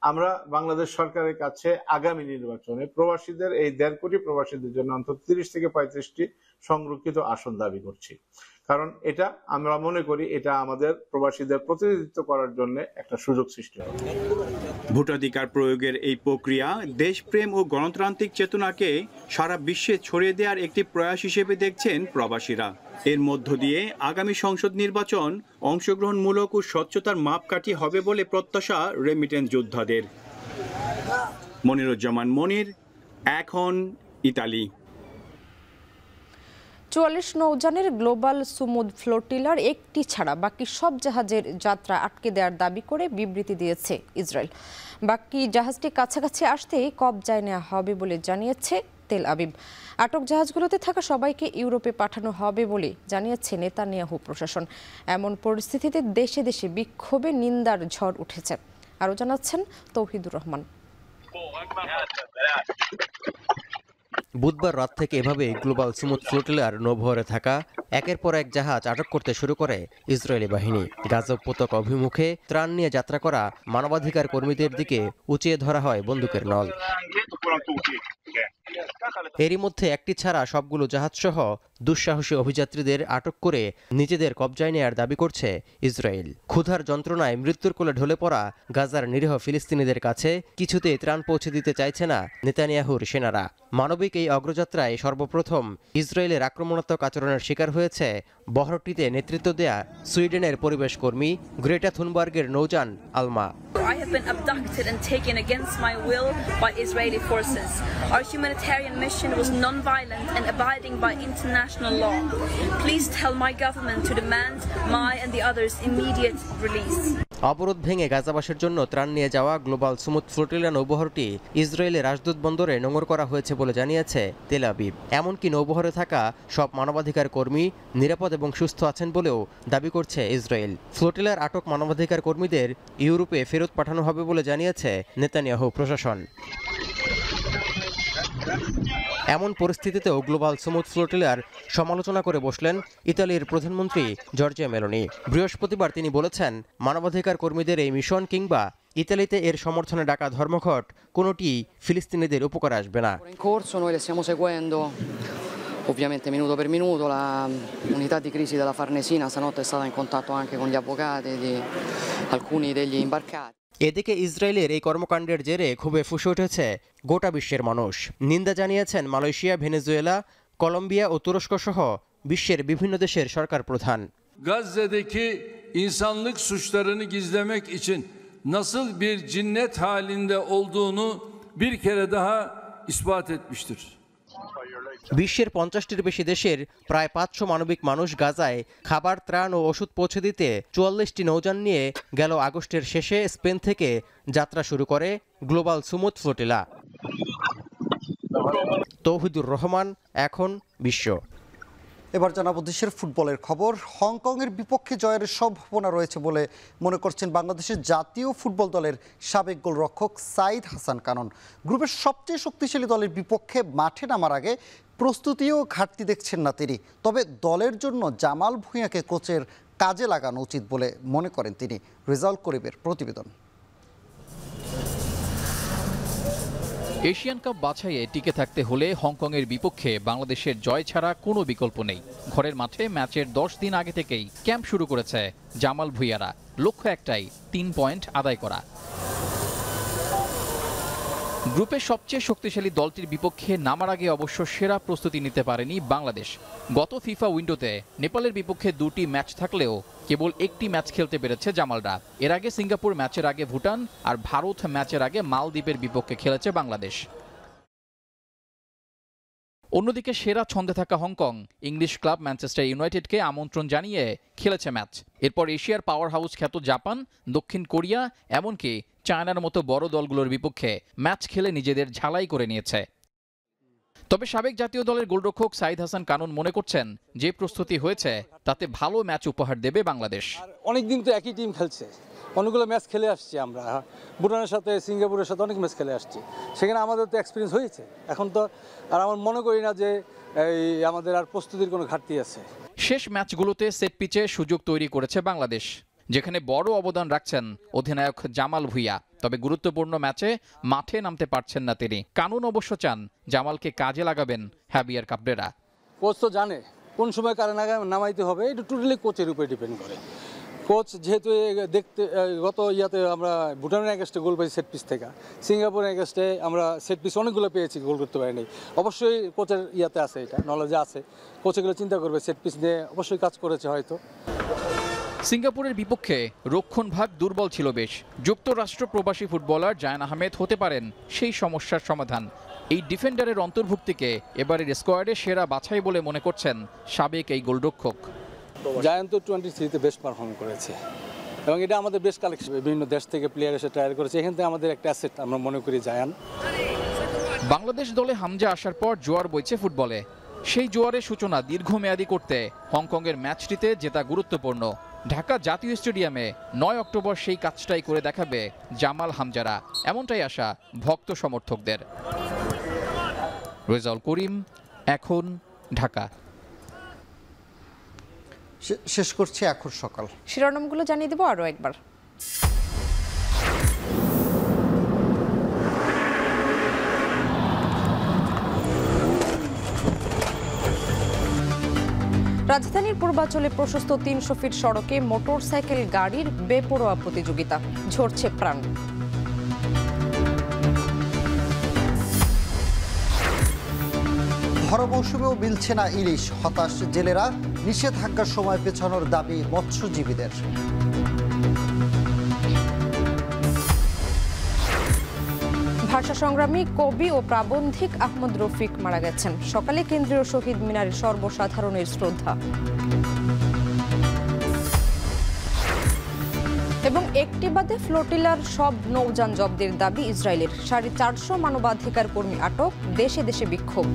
আমরা বাংলাদেশ সরকারের কাছে আগামী নির্বাচনে প্রবাসীদের এই 1.5 কোটি প্রবাসীদের জন্য অন্তত 30 থেকে 35টি সংরক্ষিত আসন দাবি করছি। কারণ এটা আমরা মনে করি এটা আমাদের প্রবাসীদের প্রতিনিধিত্ব করার জন্য একটা সুযোগ সৃষ্টি হবে। ভোটাধিকার প্রয়োগের এই প্রক্রিয়া দেশপ্রেম ও গণতান্ত্রিক চেতনাকে সারা বিশ্বে ছড়িয়ে দেওয়ার একটি প্রয়াস হিসেবে দেখছেন প্রবাসীরা। এর মধ্য দিয়ে আগামী সংসদ নির্বাচন অংশগ্রহণমূলক ও স্বচ্ছতার মাপকাঠি হবে বলে প্রত্যাশা রেমিটেন্স যোদ্ধাদের। মনিরুজ্জামান মনির, এখন ইতালি। 44 নৌযানের গ্লোবাল সুমুদ ফ্লোটিলার একটি ছাড়া বাকি সব জাহাজের যাত্রা আটকে দেওয়ার দাবি করে বিবৃতি দিয়েছে ইসরায়েল। বাকি জাহাজটি কাছাকাছি আসতেই কবজায় নেওয়া হবে বলে জানিয়েছে তেল আবিব। আটক জাহাজগুলোতে থাকা সবাইকে ইউরোপে পাঠানো হবে বলে জানিয়েছে নেতানিয়াহু প্রশাসন। এমন পরিস্থিতিতে দেশে দেশে বিক্ষোভে নিন্দার ঝড় উঠেছে। আরও জানাচ্ছেন তৌহিদুর রহমান। বুধবার রাত থেকে এভাবে গ্লোবাল সুমুদ ফ্লোটিলার নৌবহরে থাকা একের পর এক জাহাজ আটক করতে শুরু করে ইসরায়েলি বাহিনী। গাজা উপত্যকা অভিমুখে ত্রাণ নিয়ে যাত্রা করা মানবাধিকার কর্মীদের দিকে উঁচিয়ে ধরা হয় বন্দুকের নল। এরই মধ্যে একটি ছাড়া সবগুলো জাহাজসহ দুঃসাহসী অভিযাত্রীদের আটক করে নিজেদের কবজায় নেয়ার দাবি করছে ইসরায়েল। ক্ষুধার যন্ত্রণায় মৃত্যুর কোলে ঢলে পড়া গাজার নিরীহ ফিলিস্তিনিদের কাছে কিছুতেই ত্রাণ পৌঁছে দিতে চাইছে না নেতানিয়াহুর সেনারা। মানবিক এই অগ্রযাত্রায় সর্বপ্রথম ইসরায়েলের আক্রমণাত্মক আচরণের শিকার হয়েছে বহরটিতে নেতৃত্ব দেয়া সুইডেনের পরিবেশ কর্মী গ্রেটা থুনবার্গের নৌযান আলমা। I have been abducted and taken against my will by Israeli forces. Our humanitarian mission was non-violent and abiding by international law. Please tell my government to demand my and the others' immediate release. অবরোধ ভেঙে গাজাবাসের জন্য ত্রাণ নিয়ে যাওয়া global Sumud flotilla নৌবহরটি ইসরায়েলের রাজদূত বন্দরে নোঙর করা হয়েছে বলে জানিয়েছে তেল আবিব। এমনকি নৌবহরে থাকা সব মানবাধিকার কর্মী নিরাপদ এবং সুস্থ আছেন বলেও দাবি করছে ইসরায়েল। ফ্লোটিলার আটক মানবাধিকার কর্মীদের ইউরোপে ফেরত পাঠানো হবে বলে জানিয়েছে নেতানিয়াহু প্রশাসন। এমন পরিস্থিতিতেও গ্লোবাল সুমুদ ফ্লোটিলার সমালোচনা করে বসলেন ইতালির প্রধানমন্ত্রী জর্জিয়া মেলোনি। বৃহস্পতিবার তিনি বলেছেন, মানবাধিকার কর্মীদের এই মিশন কিংবা ইতালিতে এর সমর্থনে ডাকা ধর্মঘট কোনোটি ফিলিস্তিনিদের উপকার আসবে না। Ovviamente minuto per minuto la unità di crisi della Farnesina stanotte è stata in contatto anche con gli avvocati di alcuni degli imbarcati. এদিকে ইসরায়েলের এই কর্মকাণ্ডের জেরে ক্ষোভে ফুঁসে উঠেছে গোটা বিশ্বের মানুষ। নিন্দা জানিয়েছেন মালয়েশিয়া, ভেনেজুয়েলা, কলম্বিয়া ও তুরস্ক সহ বিশ্বের বিভিন্ন দেশের সরকার প্রধান। Gazze'deki insanlık suçlarını gizlemek için nasıl bir cinnet halinde olduğunu bir kere daha ispat etmiştir. বিশ্বের 50টির বেশি দেশের প্রায় 500 মানবিক মানুষ গাজায় খাবার, ত্রাণ ও ওষুধ পৌঁছে দিতে 44টি নৌযান নিয়ে গেল আগস্টের শেষে স্পেন থেকে যাত্রা শুরু করে global Sumud flotilla. Touhidur Rahman, এখন বিশ্ব। এবার জানাবো দেশের ফুটবলের খবর। হংকংয়ের বিপক্ষে জয়ের সম্ভাবনা রয়েছে বলে মনে করছেন বাংলাদেশের জাতীয় ফুটবল দলের সাবেক গোলরক্ষক সাইদ হাসান কানন। গ্রুপের সবচেয়ে শক্তিশালী দলের বিপক্ষে মাঠে নামার আগে প্রস্তুতিও ঘাটতি দেখছেন না তিনি। তবে দলের জন্য জামাল ভুঁইয়াকে কোচের কাজে লাগানো উচিত বলে মনে করেন তিনি। রেজাউল করিমের প্রতিবেদন। এশিয়ান কাপ বাছাইয়ে টিকে থাকতে হলে হংকংয়ের বিপক্ষে বাংলাদেশের জয় ছাড়া কোনো বিকল্প নেই। ঘরের মাঠে ম্যাচের 10 দিন আগে থেকেই ক্যাম্প শুরু করেছে জামাল ভুঁইয়ারা। লক্ষ্য একটাই, 3 পয়েন্ট আদায় করা। গ্রুপের সবচেয়ে শক্তিশালী দলটির বিপক্ষে নামার আগে অবশ্য সেরা প্রস্তুতি নিতে পারেনি বাংলাদেশ। গত ফিফা উইন্ডোতে নেপালের বিপক্ষে 2টি ম্যাচ থাকলেও কেবল একটি ম্যাচ খেলতে পেরেছে জামালরা। এর আগে সিঙ্গাপুর ম্যাচের আগে ভুটান আর ভারত ম্যাচের আগে মালদ্বীপের বিপক্ষে খেলেছে বাংলাদেশ। অন্যদিকে সেরা ছন্দে থাকা হংকং ইংলিশ ক্লাব ম্যানচেস্টার ইউনাইটেডকে আমন্ত্রণ জানিয়ে খেলেছে ম্যাচ। এরপর এশিয়ার পাওয়ার হাউস খ্যাত জাপান, দক্ষিণ কোরিয়া, এমনকি চায়নার মতো বড় দলগুলোর বিপক্ষে ম্যাচ খেলে নিজেদের ঝালাই করে নিয়েছে। তবে সাবেক জাতীয় দলের গোলরক্ষক সাইদ হাসান কানন মনে করছেন যে প্রস্তুতি হয়েছে তাতে ভালো ম্যাচ উপহার দেবে বাংলাদেশ। অনেকদিন তো একই টিম খেলছে, অনেকগুলো ম্যাচ খেলে আসছি আমরা, ভুটানের সাথে সিঙ্গাপুরের সাথে অনেক ম্যাচ খেলে আসছি, সেখানে আমাদের তো এক্সপিরিয়েন্স হয়েছে। এখন তো আর আমার মনে করি না যে এই আমাদের আর প্রস্তুতির কোনো ঘাটতি আছে। শেষ ম্যাচগুলোতে সেট পিচে সুযোগ তৈরি করেছে বাংলাদেশ, যেখানে বড় অবদান রাখছেন অধিনায়ক জামাল ভুঁইয়া। তবে গুরুত্বপূর্ণ ম্যাচে মাঠে নামতে পারছেন না তিনি। কানুন অবশ্য চান জামালকে কাজে লাগাবেন হ্যাভিয়ার কাবরেরা। কোচ তো জানে কোন সময় কারে নামাইতে হবে, এটা টোটালি কোচের উপরে ডিপেন্ড করে। কোচ যেহেতু দেখতে গত ইয়াতে আমরা ভুটানের এগেস্টে গোল পাইছি সেট পিস থেকে, সিঙ্গাপুরের এগেস্টে আমরা সেট পিস অনেকগুলো পেয়েছি, গোল করতে পারিনি। অবশ্যই কোচের ইয়াতে আছে, এটা নলেজে আছে, কোচ এগুলো চিন্তা করবে, সেট পিস নিয়ে অবশ্যই কাজ করেছে হয়তো। সিঙ্গাপুরের বিপক্ষে রক্ষণভাগ দুর্বল ছিল বেশ। যুক্তরাষ্ট্র প্রবাসী ফুটবলার জায়ান আহমেদ হতে পারেন সেই সমস্যার সমাধান। এই ডিফেন্ডারের অন্তর্ভুক্তিকে এবারের স্কোয়াডে সেরা বাছাই বলে মনে করছেন সাবেক এই গোলরক্ষক। জায়ান তো 23-তে বেস্ট পারফর্ম করেছে এবং এটা আমাদের বেস্ট কালেকশন। বিভিন্ন দেশ থেকে প্লেয়ার এসে ট্রায়াল করেছে, এখান থেকে আমাদের একটা অ্যাসেট আমরা মনে করি জায়ান। বাংলাদেশ দলে হামজা আসার পর জোয়ার বইছে ফুটবলে। সেই জোয়ারের সূচনা দীর্ঘমেয়াদী করতে হংকংয়ের ম্যাচটিতে জেতা গুরুত্বপূর্ণ। ঢাকা জাতীয় স্টেডিয়ামে 9 অক্টোবর সেই কাজটাই করে দেখাবে জামাল হামজারা, এমনটাই আশা ভক্ত সমর্থকদের। রেজাউল করিম, এখন, ঢাকা। শেষ করছি এখন সকাল। শিরোনামগুলো জানিয়ে দেব আরও একবার। রাজধানীর পূর্বাঞ্চলে প্রশস্ত 300 ফিট সড়কে মোটরসাইকেল গাড়ির বেপরোয়া প্রতিযোগিতা, ঝরছে প্রাণ। ভরা মৌসুমেও মিলছে না ইলিশ, হতাশ জেলেরা। নিষেধাজ্ঞার সময় পেছানোর দাবি মৎস্যজীবীদের। ভাষা সংগ্রামী, কবি ও প্রাবন্ধিক আহমদ রফিক মারা গেছেন। সকালে কেন্দ্রীয় শহীদ মিনারে সর্বসাধারণের শ্রদ্ধা। এবং একটি বাদে ফ্লোটিলার সব নৌযান জব্দের দাবি ইসরায়েলের। 450 মানবাধিকার কর্মী আটক, দেশে দেশে বিক্ষোভ।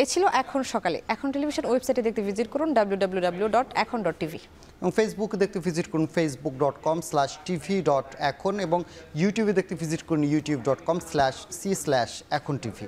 এই ছিল এখন সকালে। এখন টেলিভিশন ওয়েবসাইটে দেখতে ভিজিট করুন www.ekon.tv এবং ফেসবুকে দেখতে ভিজিট করুন facebook.com/tv.ekon এবং ইউটিউবে দেখতে ভিজিট করুন youtube.com/c/ekontv।